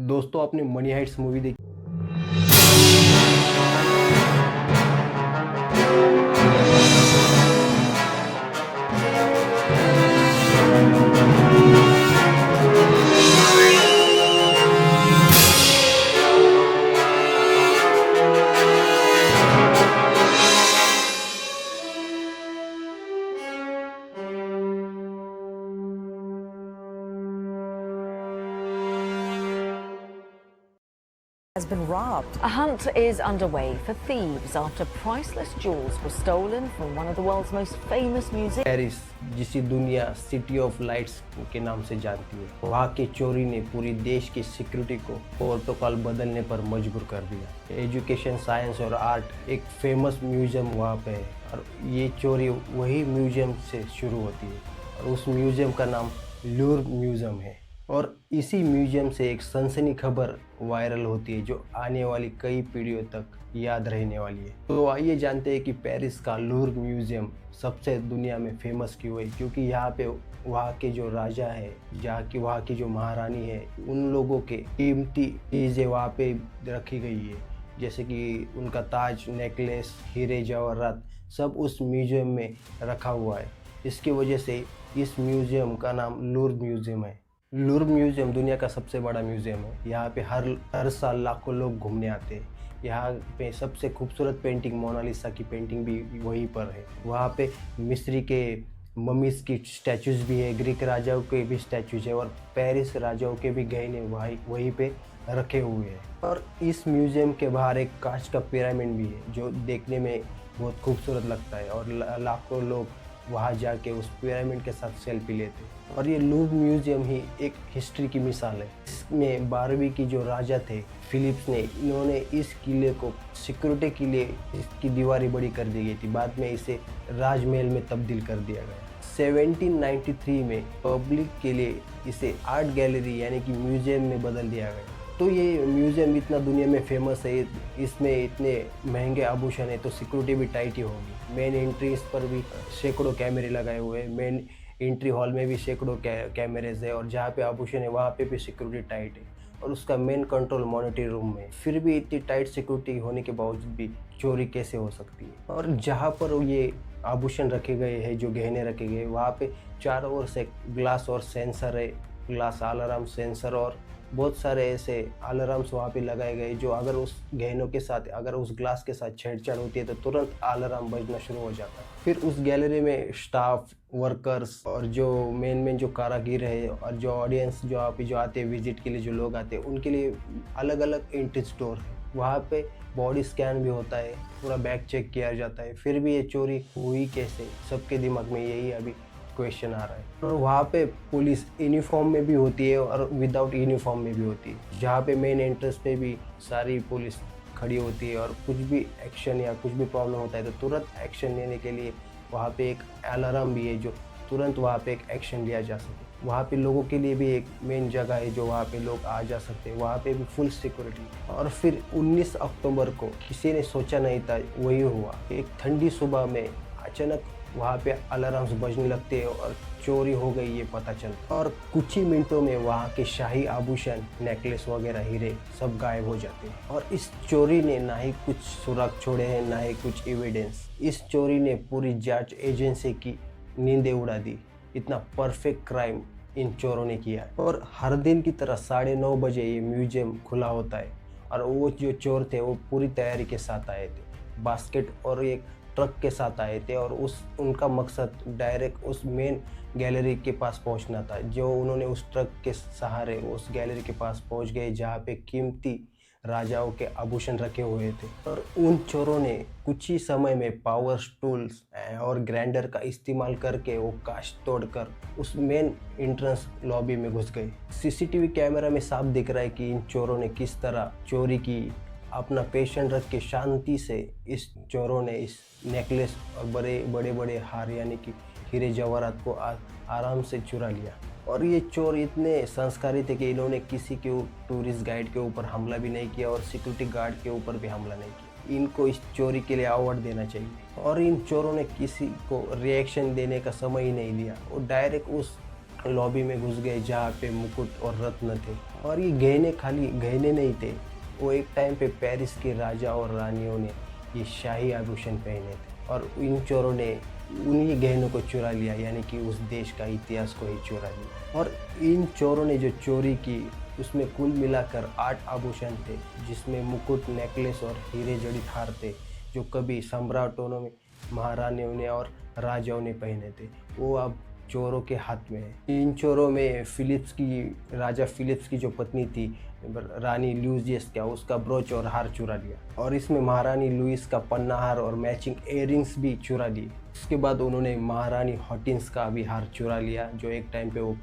दोस्तों आपने money Heights movie देखी? Has been robbed. A hunt is underway for thieves after priceless jewels were stolen from one of the world's most famous museums. Paris, जिसे दुनिया city of lights के नाम से जानती है, वहाँ की चोरी ने पूरी देश की सिक्योरिटी को प्रोटोकॉल बदलने पर मजबूर कर दिया। एजुकेशन, साइंस और आर्ट एक फेमस म्यूजियम वहाँ पे है और ये चोरी वही म्यूजियम से शुरू होती है और उस म्यूजियम का नाम लूर म्यूजियम है। और इसी म्यूजियम से एक सनसनी खबर वायरल होती है जो आने वाली कई पीढ़ियों तक याद रहने वाली है। तो आइए जानते हैं कि पेरिस का लूर म्यूजियम सबसे दुनिया में फेमस क्यों है। क्योंकि यहाँ पे वहाँ के जो राजा है, वहाँ की जो महारानी है, उन लोगों के कीमती चीज़ें वहाँ पे रखी गई है, जैसे कि उनका ताज, नेकलेस, हीरे जवाहरात सब उस म्यूजियम में रखा हुआ है। इसकी वजह से इस म्यूजियम का नाम लूर म्यूजियम है। लूर म्यूजियम दुनिया का सबसे बड़ा म्यूजियम है। यहाँ पे हर साल लाखों लोग घूमने आते हैं। यहाँ पे सबसे खूबसूरत पेंटिंग मोनालिसा की पेंटिंग भी वहीं पर है। वहाँ पे मिस्री के मम्मीज़ की स्टैचूज़ भी है, ग्रीक राजाओं के भी स्टैचूज़ है और पेरिस राजाओं के भी गहने वहीं पे रखे हुए हैं। और इस म्यूजियम के बाहर एक कांच का पिरामिड भी है जो देखने में बहुत खूबसूरत लगता है और लाखों लोग वहाँ जाके उस पिरामिड के साथ सेल्फी लेते हैं। और ये लूर म्यूजियम ही एक हिस्ट्री की मिसाल है। इसमें 12वीं की जो राजा थे फिलिप्स ने, इन्होंने इस किले को सिक्योरिटी के लिए इसकी दीवारें बड़ी कर दी गई थी। बाद में इसे राजमहल में तब्दील कर दिया गया। 1793 में पब्लिक के लिए इसे आर्ट गैलरी यानी कि म्यूजियम में बदल दिया गया। तो ये म्यूज़ियम इतना दुनिया में फेमस है, इसमें इतने महंगे आभूषण है तो सिक्योरिटी भी टाइट ही होगी। मेन एंट्रीज पर भी सैकड़ों कैमरे लगाए हुए हैं, मेन एंट्री हॉल में भी सैकड़ों कैमरेज है और जहाँ पे आभूषण है वहाँ पे भी सिक्योरिटी टाइट है और उसका मेन कंट्रोल मॉनिटरिंग रूम में। फिर भी इतनी टाइट सिक्योरिटी होने के बावजूद भी चोरी कैसे हो सकती है। और जहाँ पर ये आभूषण रखे गए हैं, जो गहने रखे गए, वहाँ पे चारों ओर से ग्लास और सेंसर है, ग्लास अलार्म, सेंसर और बहुत सारे ऐसे अलार्म्स वहाँ पे लगाए गए जो अगर उस गहनों के साथ, अगर उस ग्लास के साथ छेड़छाड़ होती है तो तुरंत अलार्म बजना शुरू हो जाता है। फिर उस गैलरी में स्टाफ, वर्कर्स और जो मेन जो कारागिर है और जो ऑडियंस जो आते हैं विजिट के लिए, जो लोग आते हैं उनके लिए अलग अलग एंट्री स्टोर है। वहाँ पे बॉडी स्कैन भी होता है, पूरा बैग चेक किया जाता है। फिर भी ये चोरी हुई कैसे, सबके दिमाग में यही अभी क्वेश्चन आ रहा है। और वहाँ पे पुलिस यूनिफॉर्म में भी होती है और विदाउट यूनिफॉर्म में भी होती है। जहाँ पे मेन एंट्रेंस पे भी सारी पुलिस खड़ी होती है और कुछ भी एक्शन या कुछ भी प्रॉब्लम होता है तो तुरंत एक्शन लेने के लिए वहाँ पे एक अलार्म भी है जो तुरंत वहाँ पे एक एक्शन लिया जा सके। वहाँ पे लोगों के लिए भी एक मेन जगह है जो वहाँ पे लोग आ जा सकते हैं। वहाँ पे भी फुल सिक्योरिटी। और फिर 19 अक्टूबर को किसी ने सोचा नहीं था वही हुआ। एक ठंडी सुबह में अचानक वहाँ पे अलार्म्स बजने लगते हैं और चोरी हो गई ये पता चलता। और कुछ ही मिनटों में वहाँ के शाही आभूषण, नेकलेस वगैरह, हीरे सब गायब हो जाते हैं। और इस चोरी ने ना ही कुछ सुराग छोड़े हैं, ना ही कुछ एविडेंस। इस चोरी ने पूरी जांच एजेंसी की नींदें उड़ा दी। इतना परफेक्ट क्राइम इन चोरों ने किया। और हर दिन की तरह 9:30 बजे ये म्यूजियम खुला होता है और वो जो चोर थे वो पूरी तैयारी के साथ आए थे, बास्केट और एक ट्रक के साथ आए थे और उनका मकसद डायरेक्ट उस मेन गैलरी के पास पहुंचना था। जो उन्होंने उस ट्रक के सहारे उस गैलरी के पास पहुंच गए जहां पे कीमती राजाओं के आभूषण रखे हुए थे। और उन चोरों ने कुछ ही समय में पावर टूल्स और ग्राइंडर का इस्तेमाल करके वो कांच तोड़कर उस मेन एंट्रेंस लॉबी में घुस गए। सीसीटीवी कैमरा में साफ दिख रहा है कि इन चोरों ने किस तरह चोरी की। अपना पेशेंट रख के शांति से इस चोरों ने इस नेकलेस और बड़े बड़े हार यानी कि हीरे जवाहरात को आराम से चुरा लिया। और ये चोर इतने संस्कारी थे कि इन्होंने किसी के टूरिस्ट गाइड के ऊपर हमला भी नहीं किया और सिक्योरिटी गार्ड के ऊपर भी हमला नहीं किया। इनको इस चोरी के लिए अवार्ड देना चाहिए। और इन चोरों ने किसी को रिएक्शन देने का समय ही नहीं लिया। वो डायरेक्ट उस लॉबी में घुस गए जहाँ पे मुकुट और रत्न थे। और ये गहने खाली गहने नहीं थे, वो एक टाइम पे पेरिस के राजा और रानियों ने ये शाही आभूषण पहने थे और इन चोरों ने उन्हीं गहनों को चुरा लिया, यानी कि उस देश का इतिहास को ही चुरा लिया। और इन चोरों ने जो चोरी की उसमें कुल मिलाकर 8 आभूषण थे, जिसमें मुकुट, नेकलेस और हीरे जड़ित हार थे, जो कभी सम्राटों ने, महारानियों ने और राजाओं ने पहने थे। वो अब चोरों के हाथ में है। इन चोरों में राजा फिलिप्स की जो पत्नी थी रानी लुइजियस क्या, उसका ब्रोच और हार चुरा लिया। और इसमें महारानी लुइस का पन्ना हार और मैचिंग इयररिंग्स भी चुरा लिए। उसके बाद उन्होंने महारानी हॉटिन्स का भी हार चुरा लिया, जो एक टाइम पे वो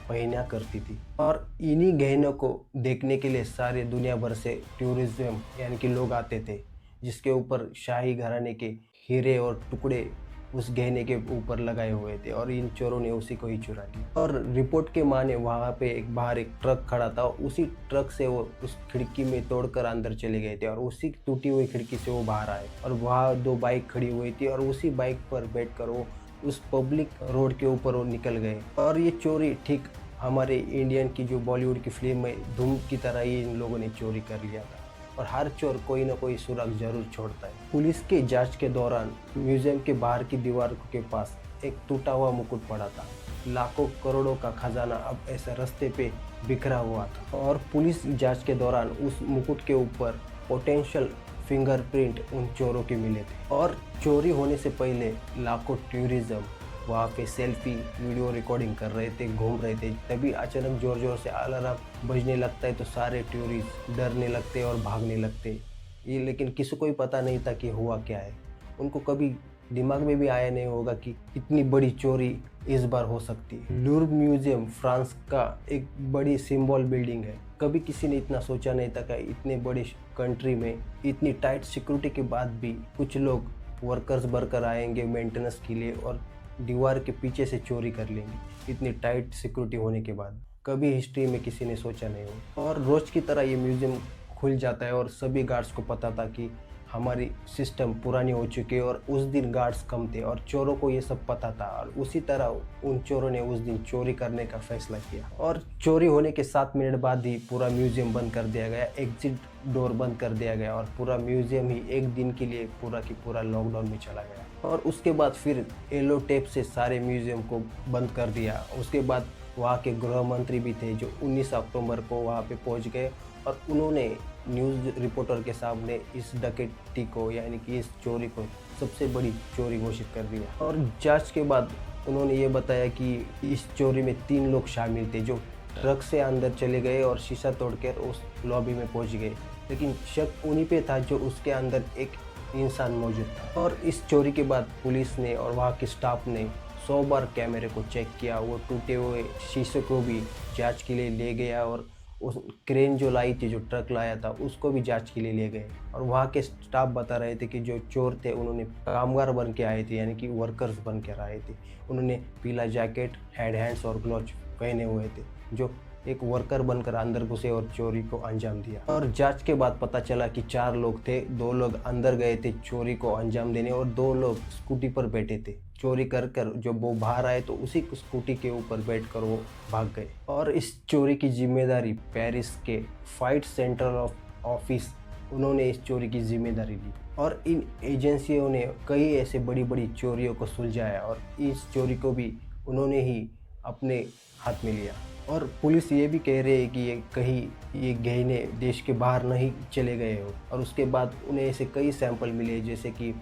पहना करती थी। और इन्हीं गहनों को देखने के लिए सारे दुनिया भर से टूरिज्म यानी कि लोग आते थे, जिसके ऊपर शाही घराने के हीरे और टुकड़े उस गहने के ऊपर लगाए हुए थे। और इन चोरों ने उसी को ही चुरा लिया। और रिपोर्ट के माने वहाँ पे बाहर एक ट्रक खड़ा था, उसी ट्रक से वो उस खिड़की में तोड़कर अंदर चले गए थे और उसी टूटी हुई खिड़की से वो बाहर आए। और वहाँ 2 बाइक खड़ी हुई थी और उसी बाइक पर बैठकर वो उस पब्लिक रोड के ऊपर वो निकल गए। और ये चोरी ठीक हमारे इंडियन की जो बॉलीवुड की फिल्म में धूम की तरह ही इन लोगों ने चोरी कर लिया था। और हर चोर कोई ना कोई सुराग जरूर छोड़ता है। पुलिस के जांच के दौरान म्यूजियम के बाहर की दीवार के पास एक टूटा हुआ मुकुट पड़ा था। लाखों करोड़ों का खजाना अब ऐसे रास्ते पे बिखरा हुआ था। और पुलिस जांच के दौरान उस मुकुट के ऊपर पोटेंशियल फिंगरप्रिंट उन चोरों के मिले थे। और चोरी होने से पहले लाखों टूरिज्म वहाँ पे सेल्फी वीडियो रिकॉर्डिंग कर रहे थे, घूम रहे थे। तभी अचानक जोर जोर से अलार्म बजने लगता है तो सारे टूरिस्ट डरने लगते और भागने लगते। ये लेकिन किसी को ही पता नहीं था कि हुआ क्या है। उनको कभी दिमाग में भी आया नहीं होगा कि इतनी बड़ी चोरी इस बार हो सकती है। लूव्र म्यूजियम फ्रांस का एक बड़ी सिंबल बिल्डिंग है। कभी किसी ने इतना सोचा नहीं था कि इतने बड़े कंट्री में इतनी टाइट सिक्योरिटी के बाद भी कुछ लोग वर्कर्स बनकर आएंगे मेंटेनेंस के लिए और दीवार के पीछे से चोरी कर लेंगे। इतनी टाइट सिक्योरिटी होने के बाद कभी हिस्ट्री में किसी ने सोचा नहीं हो। और रोज की तरह ये म्यूजियम खुल जाता है और सभी गार्ड्स को पता था कि हमारी सिस्टम पुरानी हो चुकी है। और उस दिन गार्ड्स कम थे और चोरों को ये सब पता था और उसी तरह उन चोरों ने उस दिन चोरी करने का फैसला किया। और चोरी होने के 7 मिनट बाद ही पूरा म्यूजियम बंद कर दिया गया, एग्जिट डोर बंद कर दिया गया और पूरा म्यूजियम ही एक दिन के लिए पूरा की पूरा लॉकडाउन में चला गया। और उसके बाद फिर येलो टेप से सारे म्यूजियम को बंद कर दिया। उसके बाद वहाँ के गृह मंत्री भी थे जो 19 अक्टूबर को वहाँ पे पहुँच गए और उन्होंने न्यूज़ रिपोर्टर के सामने इस डकैती को यानी कि इस चोरी को सबसे बड़ी चोरी घोषित कर दिया। और जांच के बाद उन्होंने ये बताया कि इस चोरी में 3 लोग शामिल थे जो ट्रक से अंदर चले गए और शीशा तोड़कर उस लॉबी में पहुंच गए। लेकिन शक उन्हीं पे था जो उसके अंदर एक इंसान मौजूद था। और इस चोरी के बाद पुलिस ने और वहाँ के स्टाफ ने 100 बार कैमरे को चेक किया। वो टूटे हुए शीशे को भी जांच के लिए ले गया और उस क्रेन जो लाई थी, जो ट्रक लाया था, उसको भी जांच के लिए ले गए। और वहाँ के स्टाफ बता रहे थे कि जो चोर थे उन्होंने कामगार बन के आए थे, यानी कि वर्कर्स बन के आए थे। उन्होंने पीला जैकेट, हैंड्स और ग्लव्स पहने हुए थे, जो एक वर्कर बनकर अंदर घुसे और चोरी को अंजाम दिया। और जांच के बाद पता चला कि 4 लोग थे। 2 लोग अंदर गए थे चोरी को अंजाम देने और 2 लोग स्कूटी पर बैठे थे। चोरी कर जब वो बाहर आए तो उसी स्कूटी के ऊपर बैठकर वो भाग गए। और इस चोरी की जिम्मेदारी पेरिस के फाइट सेंट्रल ऑफिस, उन्होंने इस चोरी की जिम्मेदारी ली। और इन एजेंसियों ने कई ऐसे बड़ी बड़ी चोरियों को सुलझाया और इस चोरी को भी उन्होंने ही अपने हाथ में लिया। और पुलिस ये भी कह रही है कि ये गहने देश के बाहर नहीं चले गए हो। और उसके बाद उन्हें ऐसे कई सैंपल मिले, जैसे कि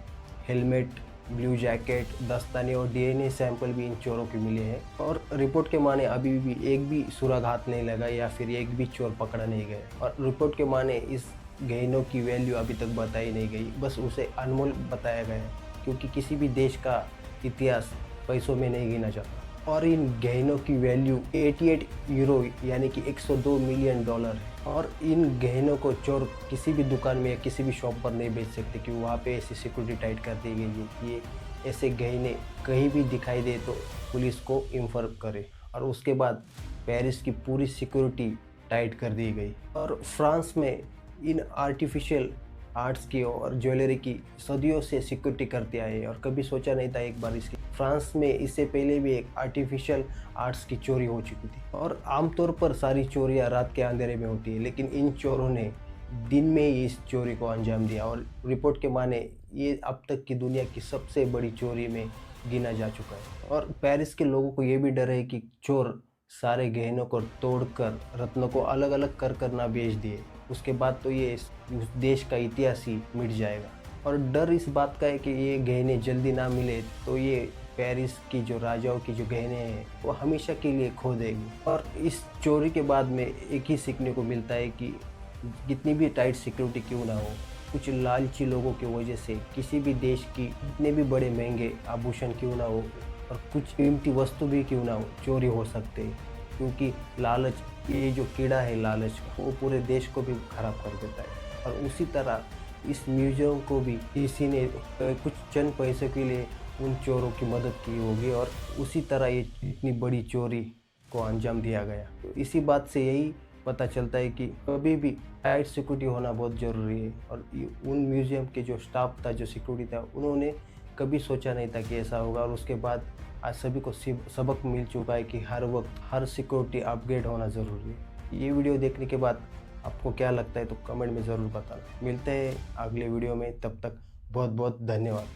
हेलमेट, ब्लू जैकेट, दस्ताने और डीएनए सैंपल भी इन चोरों के मिले हैं। और रिपोर्ट के माने अभी भी एक भी सुराग हाथ नहीं लगा या फिर एक भी चोर पकड़ा नहीं गया। और रिपोर्ट के माने इस गहनों की वैल्यू अभी तक बताई नहीं गई, बस उसे अनमोल बताया गया है, क्योंकि किसी भी देश का इतिहास पैसों में नहीं गिना जाता। और इन गहनों की वैल्यू 88 यूरो यानी कि $102 मिलियन है। और इन गहनों को चोर किसी भी दुकान में या किसी भी शॉप पर नहीं बेच सकते, कि वहाँ पे ऐसी सिक्योरिटी टाइट कर दी गई है कि ये ऐसे गहने कहीं भी दिखाई दे तो पुलिस को इन्फॉर्म करे। और उसके बाद पेरिस की पूरी सिक्योरिटी टाइट कर दी गई। और फ्रांस में इन आर्टिफिशियल आर्ट्स की और ज्वेलरी की सदियों से सिक्योरिटी करते आए और कभी सोचा नहीं था एक बार इसकी फ्रांस में इससे पहले भी एक आर्टिफिशियल आर्ट्स की चोरी हो चुकी थी। और आमतौर पर सारी चोरियां रात के अंधेरे में होती है, लेकिन इन चोरों ने दिन में ही इस चोरी को अंजाम दिया और रिपोर्ट के माने ये अब तक की दुनिया की सबसे बड़ी चोरी में गिना जा चुका है। और पेरिस के लोगों को ये भी डर है कि चोर सारे गहनों को तोड़कर रत्नों को अलग अलग कर ना बेच दिए, उसके बाद तो ये उस देश का इतिहास ही मिट जाएगा। और डर इस बात का है कि ये गहने जल्दी ना मिले तो ये पेरिस की जो राजाओं की जो गहने हैं वो हमेशा के लिए खो देंगे। और इस चोरी के बाद में एक ही सीखने को मिलता है कि कितनी भी टाइट सिक्योरिटी क्यों ना हो, कुछ लालची लोगों की वजह से किसी भी देश की इतने भी बड़े महंगे आभूषण क्यों ना हो और कुछ कीमती वस्तु भी क्यों ना हो चोरी हो सकते हैं। क्योंकि लालच, ये जो कीड़ा है लालच, वो पूरे देश को भी खराब कर देता है। और उसी तरह इस म्यूजियम को भी किसी ने कुछ चंद पैसे के लिए उन चोरों की मदद की होगी और उसी तरह ये इतनी बड़ी चोरी को अंजाम दिया गया। तो इसी बात से यही पता चलता है कि कभी भी टाइट सिक्योरिटी होना बहुत ज़रूरी है। और उन म्यूज़ियम के जो स्टाफ था, जो सिक्योरिटी था, उन्होंने कभी सोचा नहीं था कि ऐसा होगा। और उसके बाद आज सभी को सबक मिल चुका है कि हर वक्त हर सिक्योरिटी अपग्रेड होना ज़रूरी है। ये वीडियो देखने के बाद आपको क्या लगता है तो कमेंट में ज़रूर बताना। मिलते हैं अगले वीडियो में, तब तक बहुत बहुत धन्यवाद।